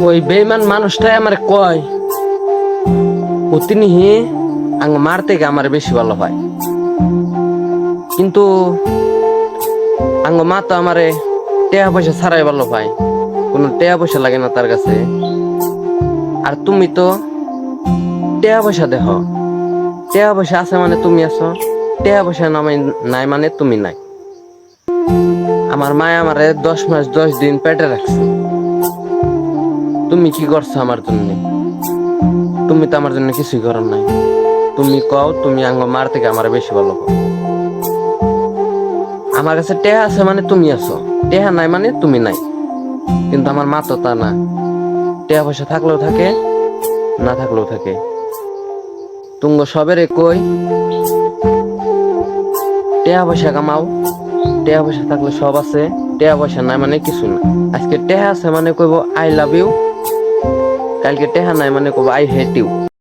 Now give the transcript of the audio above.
ওই বেইমান মানুষটাই আমার কয় ও তিনি আঙ্গ মার থেকে আমার বেশি ভালো হয়, কিন্তু আঙ্গ মা তো আমারে টাকা পয়সা ছাড়াই ভালো পায়, কোনো টাকা পয়সা লাগে না তার কাছে। আর তুমি তো টাকা পয়সা দেখো, টাকা পয়সা আছে মানে তুমি আছো, টাকা পয়সা নাই মানে তুমি নাই। আমার মায় আমারে 10 মাস 10 দিন পেটে রাখছে, তুমি কি করছো আমার জন্য? তুমি তো আমার জন্য কিছুই করো নাই। তুমি কও তুমি আঙ্গ মার থেকে আমার বেশি ভালো পাও। আমার কাছে টেহা আছে মানে তুমি আছো, টেহা নাই মানে তুমি নাই। কিন্তু আমার মা তো তা না, টেহা পয়সা থাকলেও থাকে, না থাকলেও থাকে। তুঙ্গ সবেরে কই টেহা পয়সা কামাও, টেহা পয়সা থাকলে সব আছে, টেহা পয়সা নাই মানে কিছু না। আজকে টেহা আছে মানে কইব আই লাভ ইউ, কালকে টেহা নাই মানে কইব আই হেট ইউ।